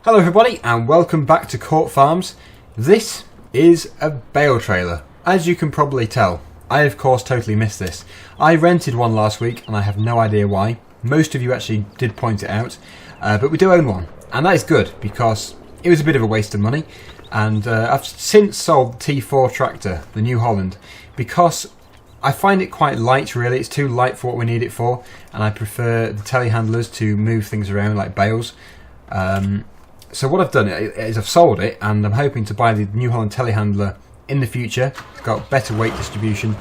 Hello everybody and welcome back to Court Farms. This is a bale trailer. As you can probably tell, I of course totally missed this. I rented one last week and I have no idea why. Most of you actually did point it out, but we do own one. And that is good because it was a bit of a waste of money. And I've since sold the T4 tractor, the New Holland, because I find it quite light really. It's too light for what we need it for. And I prefer the telehandlers to move things around like bales. So what I've done is I've sold it and I'm hoping to buy the New Holland telehandler in the future. It's got better weight distribution,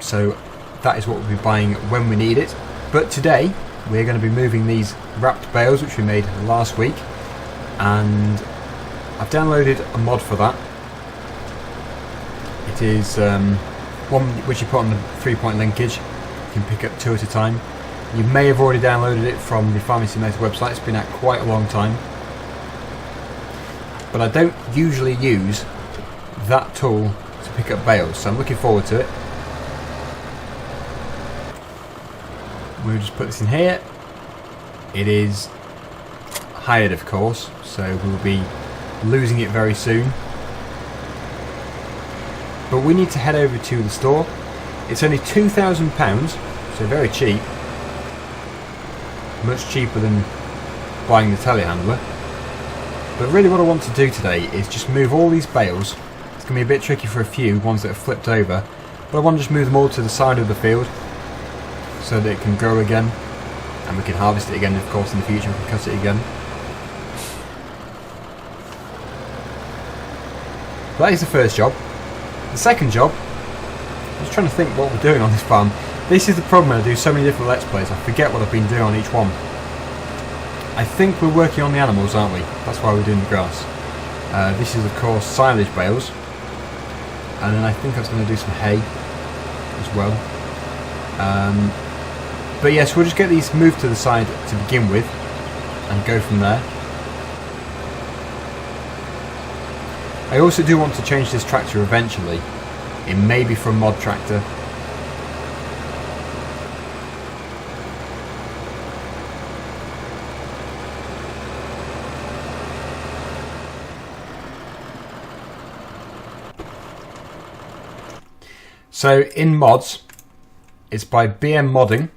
so that is what we'll be buying when we need it. But today we're going to be moving these wrapped bales which we made last week, and I've downloaded a mod for that. It is one which you put on the 3-point linkage. You can pick up 2 at a time. You may have already downloaded it from the FMC Modding website. It's been out quite a long time. But I don't usually use that tool to pick up bales, so I'm looking forward to it. We'll just put this in here. It is hired of course, so we'll be losing it very soon. But we need to head over to the store. It's only £2,000, so very cheap. Much cheaper than buying the telehandler. But really what I want to do today is just move all these bales. It's going to be a bit tricky for a few, ones that have flipped over. But I want to just move them all to the side of the field so that it can grow again. And we can harvest it again, of course, in the future. We can cut it again. That is the first job. The second job, I was trying to think what we're doing on this farm. This is the problem when I do so many different Let's Plays. I forget what I've been doing on each one. I think we're working on the animals, aren't we? That's why we're doing the grass. This is of course silage bales. And then I think I was going to do some hay as well. But yes, we'll just get these moved to the side to begin with and go from there. I also do want to change this tractor eventually. It may be from mod tractor. So in mods, it's by BM Modding.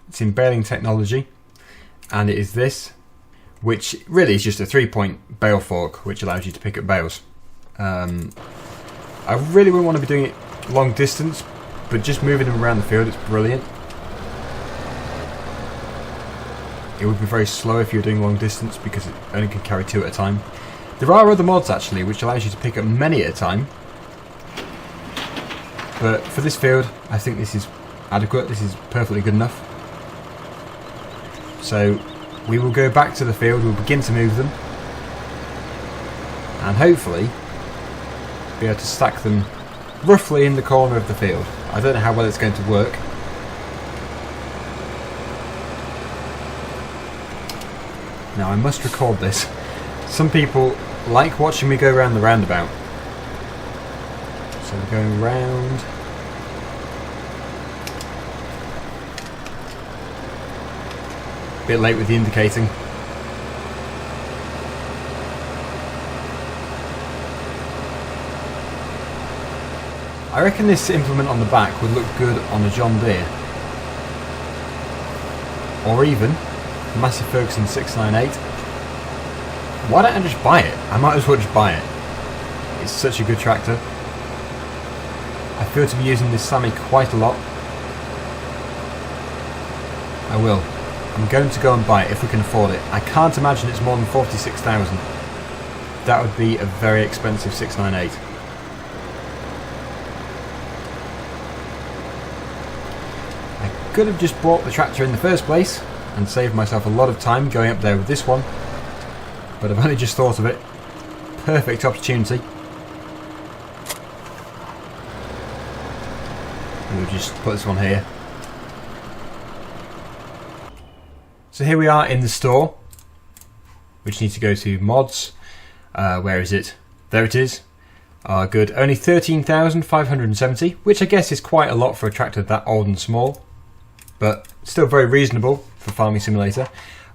It's in baling technology, and it is this, which really is just a 3-point bale fork, which allows you to pick up bales. I really wouldn't want to be doing it long distance, but just moving them around the field, it's brilliant. It would be very slow if you're doing long distance because it only can carry 2 at a time. There are other mods actually, which allows you to pick up many at a time. But for this field, I think this is adequate. This is perfectly good enough. So we will go back to the field. We'll begin to move them, and hopefully be able to stack them roughly in the corner of the field. I don't know how well it's going to work. Now I must record this. Some people like watching me go around the roundabout. So we're going round. Bit late with the indicating. I reckon this implement on the back would look good on a John Deere. Or even a Massey Ferguson 698. Why don't I just buy it? I might as well just buy it. It's such a good tractor. I feel to be using this Sammy quite a lot. I will. I'm going to go and buy it if we can afford it. I can't imagine it's more than 46,000. That would be a very expensive 698. I could have just bought the tractor in the first place and saved myself a lot of time going up there with this one. But I've only just thought of it. Perfect opportunity. We'll just put this one here. So here we are in the store. We just need to go to mods. Where is it? There it is. Good. Only 13,570, which I guess is quite a lot for a tractor that old and small, but still very reasonable for Farming Simulator.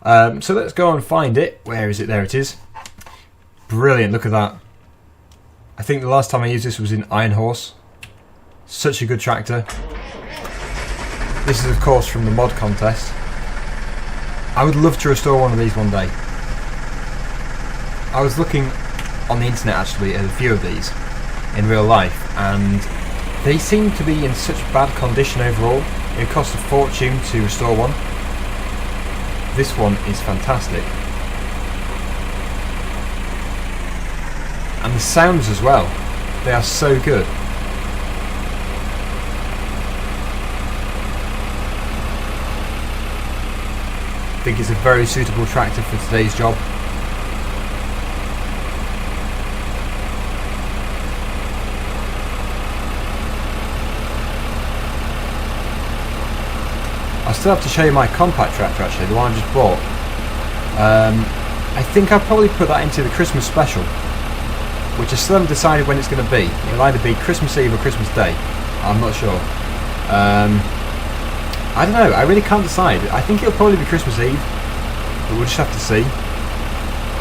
So let's go and find it. Where is it? There it is. Brilliant, look at that. I think the last time I used this was in Iron Horse. Such a good tractor. This is of course from the mod contest. I would love to restore one of these one day. I was looking on the internet actually at a few of these in real life, and they seem to be in such bad condition overall. It costs a fortune to restore one. This one is fantastic. And the sounds as well, they are so good. I think it's a very suitable tractor for today's job. I still have to show you my compact tractor actually, the one I just bought. I think I'll probably put that into the Christmas special, which I still haven't decided when it's going to be. It'll either be Christmas Eve or Christmas Day. I'm not sure. I don't know, I really can't decide. I think it'll probably be Christmas Eve, but we'll just have to see.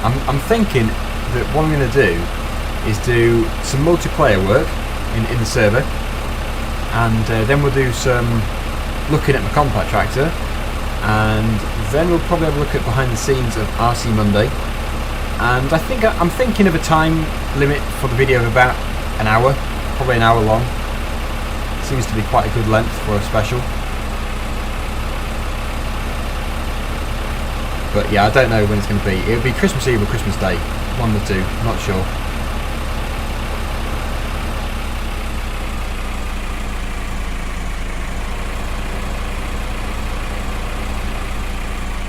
I'm thinking that what I'm going to do is do some multiplayer work in the server, and then we'll do some looking at my compact tractor, and then we'll probably have a look at behind the scenes of RC Monday. And I think I'm thinking of a time limit for the video of about an hour, probably an hour long. Seems to be quite a good length for a special. But yeah, I don't know when it's going to be. It'll be Christmas Eve or Christmas Day, one of the two, not sure.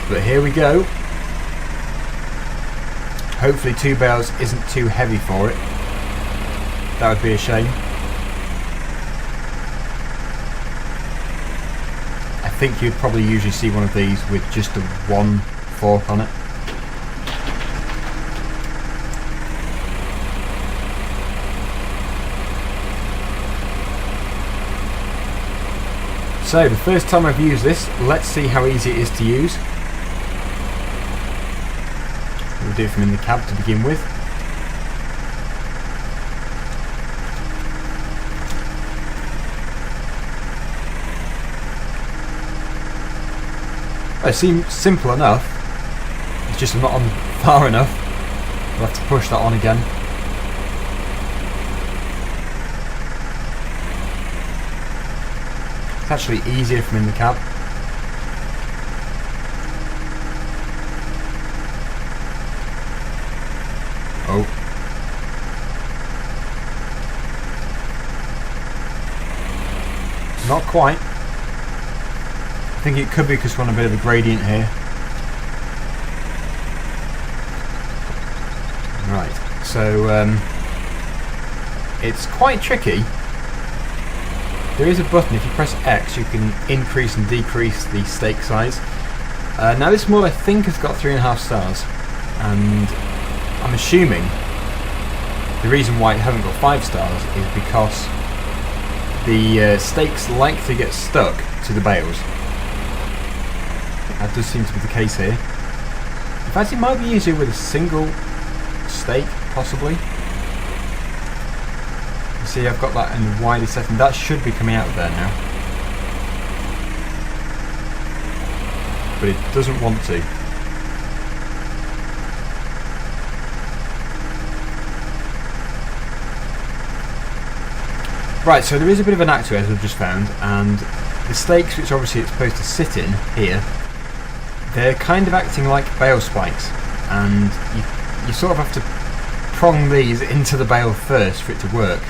But here we go. Hopefully 2 bales isn't too heavy for it. That would be a shame. I think you'd probably usually see one of these with just the one fork on it. So the first time I've used this, let's see how easy it is to use. We'll do it from in the cab to begin with. It seems simple enough. It's just I'm not on far enough. I'll have to push that on again. It's actually easier from in the cab. Oh. Not quite. I think it could be because we're on a bit of a gradient here. Right, so it's quite tricky. There is a button, if you press X you can increase and decrease the stake size. Now this mod I think has got 3.5 stars, and I'm assuming the reason why it hasn't got 5 stars is because the stakes like to get stuck to the bales. That does seem to be the case here. In fact, it might be easier with a single stake, possibly. You see, I've got that in the wider setting. That should be coming out of there now. But it doesn't want to. Right, so there is a bit of an knack to it, as I've just found, and the stakes, which obviously it's supposed to sit in here, they're kind of acting like bale spikes, and you sort of have to prong these into the bale first for it to work,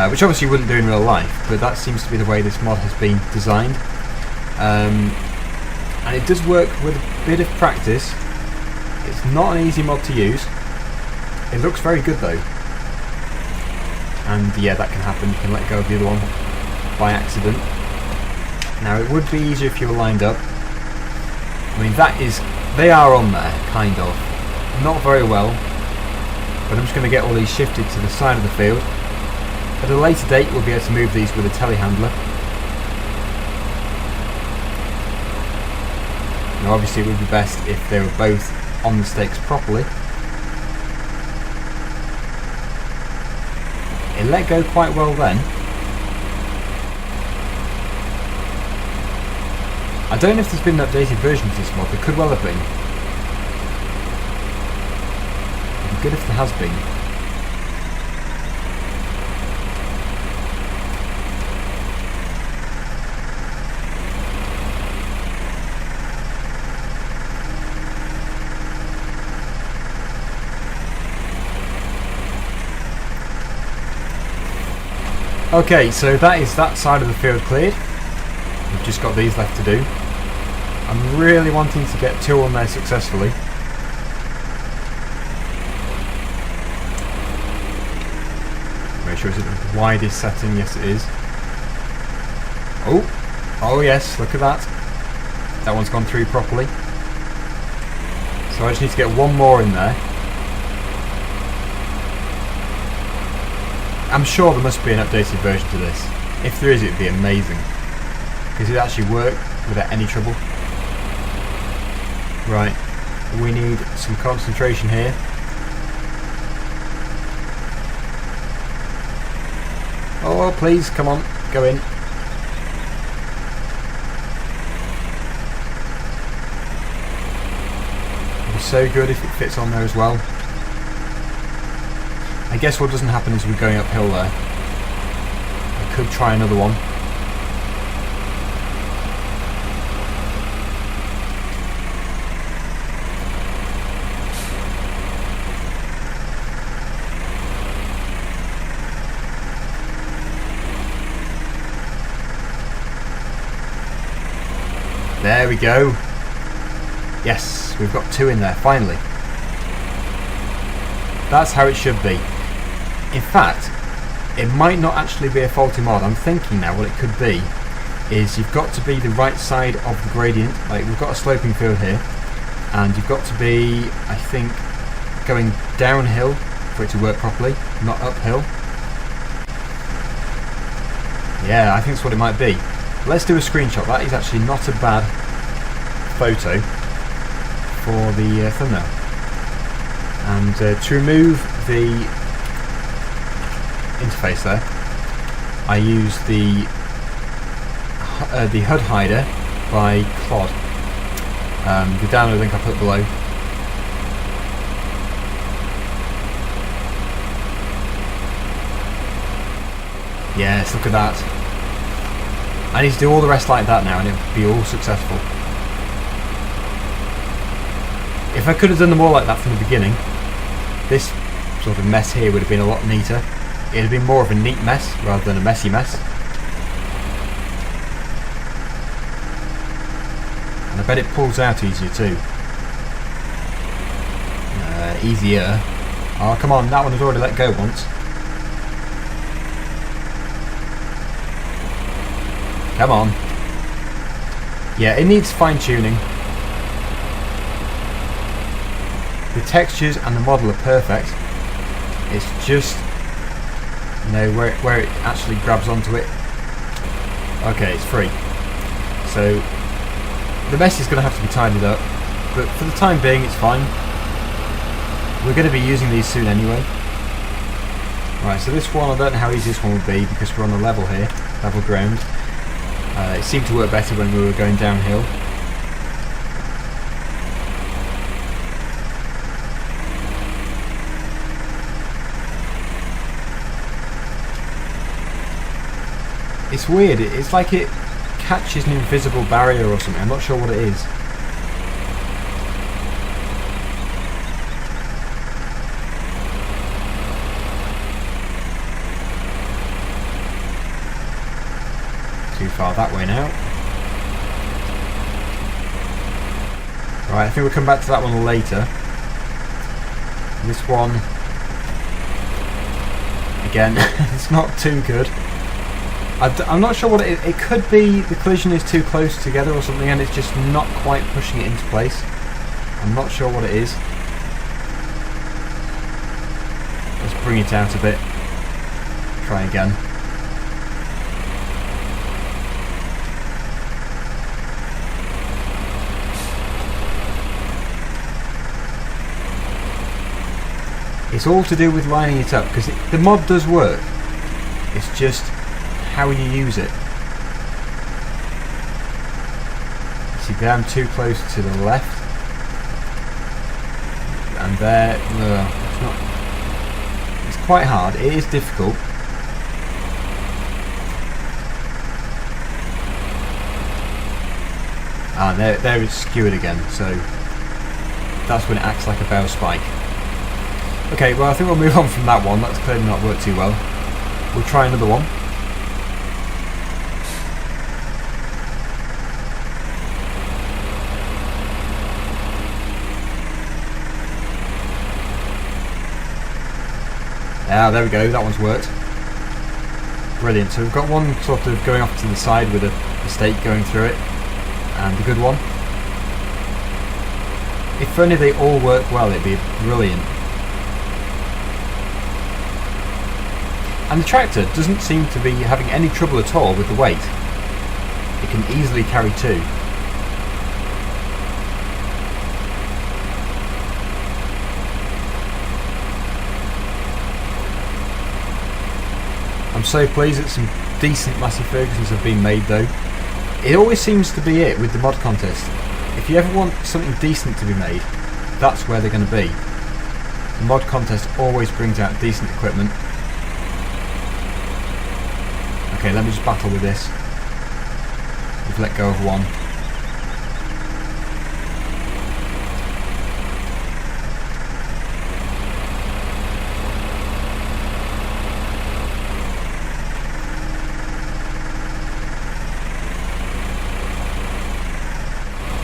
which obviously you wouldn't do in real life, but that seems to be the way this mod has been designed. And it does work with a bit of practice. It's not an easy mod to use. It looks very good though. And yeah, that can happen. You can let go of the other one by accident. Now it would be easier if you were lined up. I mean, they are on there, kind of. Not very well, but I'm just going to get all these shifted to the side of the field. At a later date we'll be able to move these with a telehandler. Now obviously it would be best if they were both on the stakes properly. It let go quite well then. I don't know if there's been an updated version of this mod, there could well have been. It'd be good if there has been. Okay, so that is that side of the field cleared. We've just got these left to do. I'm really wanting to get 2 on there successfully. Make sure it's at the widest setting. Yes, it is. Oh yes, look at that. That one's gone through properly. So I just need to get 1 more in there. I'm sure there must be an updated version to this. If there is, it'd be amazing. Because it actually worked without any trouble. Right, we need some concentration here. Oh, please, come on, go in. It'd be so good if it fits on there as well. I guess what doesn't happen is we're going uphill there. I could try another one. There we go. Yes, we've got 2 in there, finally. That's how it should be. In fact, it might not actually be a faulty mod. I'm thinking now what it could be is you've got to be the right side of the gradient. Like, we've got a sloping field here, and you've got to be, I think, going downhill for it to work properly, not uphill. Yeah, I think that's what it might be. Let's do a screenshot. That is actually not a bad photo for the thumbnail. And to remove the interface there, I use the HUD Hider by Clod. The download link I put below. Yes, look at that. I need to do all the rest like that now and it'll be all successful. If I could have done them all like that from the beginning, this sort of mess here would have been a lot neater. It would have been more of a neat mess rather than a messy mess. And I bet it pulls out easier too. Easier. Oh, come on, that one has already let go once. Come on. Yeah, it needs fine tuning. The textures and the model are perfect. It's just, you know, where it actually grabs onto it. Okay, it's free. So the mess is going to have to be tidied up, but for the time being it's fine. We're going to be using these soon anyway. Right, so this one, I don't know how easy this one will be because we're on a level here, level ground. It seemed to work better when we were going downhill. It's weird, it's like it catches an invisible barrier or something, I'm not sure what it is. Too far that way now. Right, I think we'll come back to that one later. This one, again, it's not too good. I'm not sure what it is. It could be the collision is too close together or something and it's just not quite pushing it into place. I'm not sure what it is. Let's bring it out a bit. Try again. It's all to do with lining it up, because the mod does work. It's just how you use it. See, there I'm too close to the left. And there, it's quite hard. It is difficult. Ah, there it's skewered again, so that's when it acts like a bale spike. Okay, well I think we'll move on from that one. That's clearly not worked too well. We'll try another one. Ah, there we go, that one's worked. Brilliant, so we've got one sort of going off to the side with a stake going through it, and a good one. If only they all work well, it'd be brilliant. And the tractor doesn't seem to be having any trouble at all with the weight. It can easily carry two. I'm so pleased that some decent Massey Fergusons have been made though. It always seems to be it with the mod contest. If you ever want something decent to be made, that's where they're going to be. The mod contest always brings out decent equipment. Okay, let me just battle with this. We've let go of one.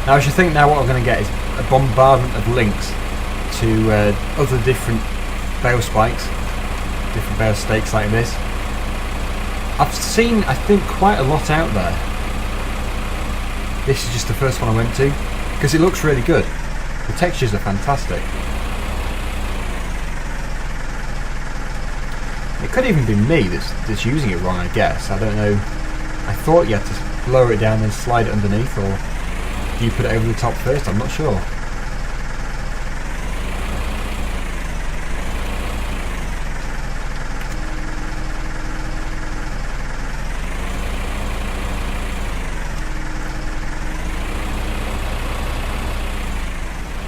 Now I should think now what I'm going to get is a bombardment of links to other different bale spikes, different bale stakes like this. I've seen, I think, quite a lot out there. This is just the first one I went to, because it looks really good. The textures are fantastic. It could even be me that's using it wrong, I guess. I don't know. I thought you had to lower it down and slide it underneath, or do you put it over the top first? I'm not sure.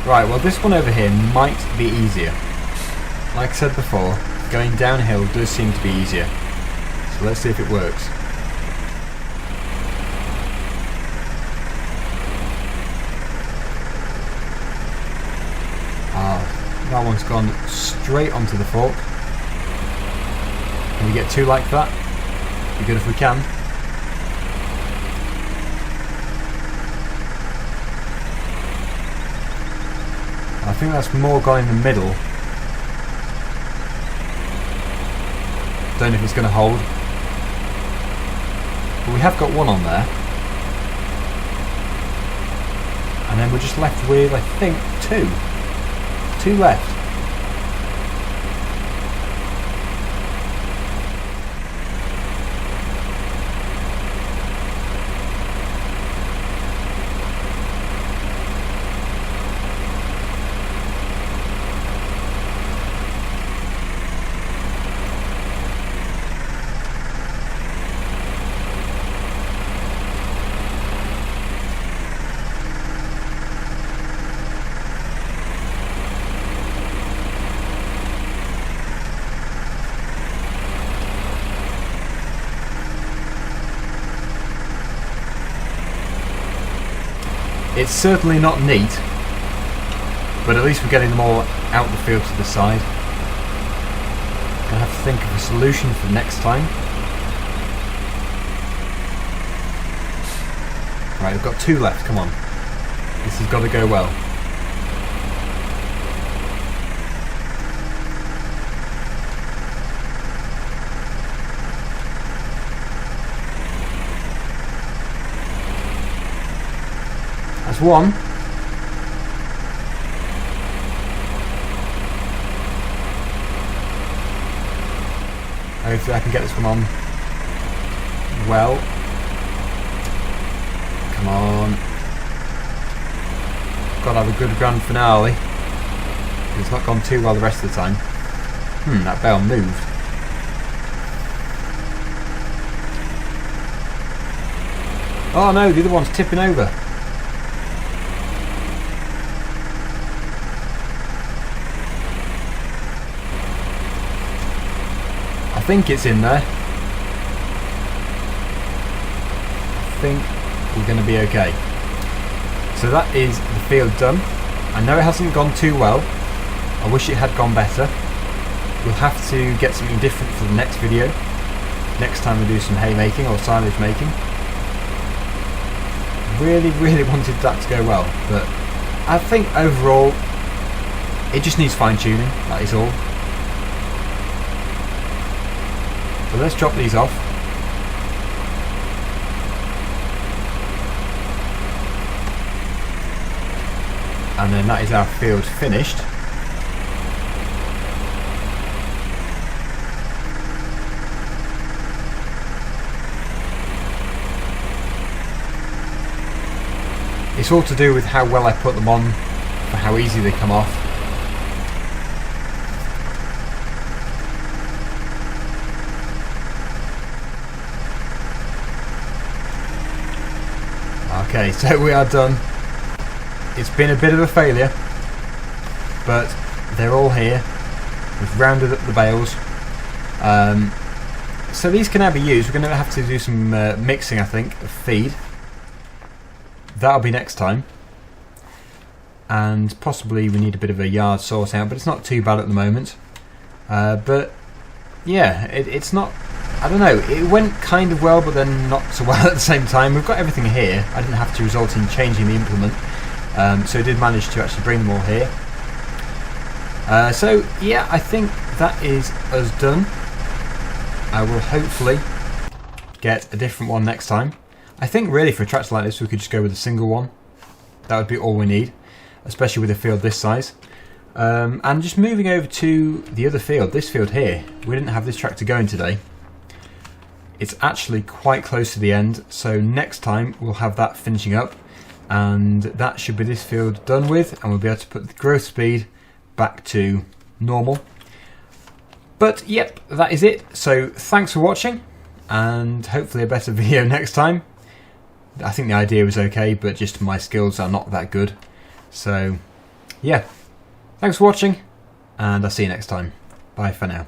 Right, well this one over here might be easier. Like I said before, going downhill does seem to be easier. So let's see if it works. That one's gone straight onto the fork. Can we get two like that? Be good if we can. I think that's more gone in the middle. Don't know if it's going to hold. But we have got one on there. And then we're just left with, I think, two. Two left. It's certainly not neat, but at least we're getting them all out the field to the side. Gonna have to think of a solution for next time. Right, we've got two left, come on. This has got to go well. That's one. Hopefully I can get this one on well. Come on. Got to have a good grand finale. It's not gone too well the rest of the time. That bale moved. Oh no, the other one's tipping over. I think it's in there. I think we're going to be okay. So that is the field done. I know it hasn't gone too well. I wish it had gone better. We'll have to get something different for the next video. Next time we do some haymaking or silage making. Really wanted that to go well, but I think overall it just needs fine tuning, that is all. So let's drop these off. And then that is our field finished. It's all to do with how well I put them on, for how easy they come off. Okay, so we are done. It's been a bit of a failure, but they're all here. We've rounded up the bales. So these can now be used. We're going to have to do some mixing, I think, of feed. That'll be next time. And possibly we need a bit of a yard sort out, but it's not too bad at the moment. But yeah, it's not, I don't know, it went kind of well, but then not so well at the same time. We've got everything here. I didn't have to resort in changing the implement. So I did manage to actually bring them all here. So yeah, I think that is us done. I will hopefully get a different one next time. I think really for a tractor like this we could just go with a single one. That would be all we need, especially with a field this size. And just moving over to the other field, this field here, we didn't have this tractor going today. It's actually quite close to the end, so next time we'll have that finishing up, and that should be this field done with, and we'll be able to put the growth speed back to normal. But yep, that is it. So thanks for watching, and hopefully a better video next time. I think the idea was okay, but just my skills are not that good. So yeah, thanks for watching, and I'll see you next time. Bye for now.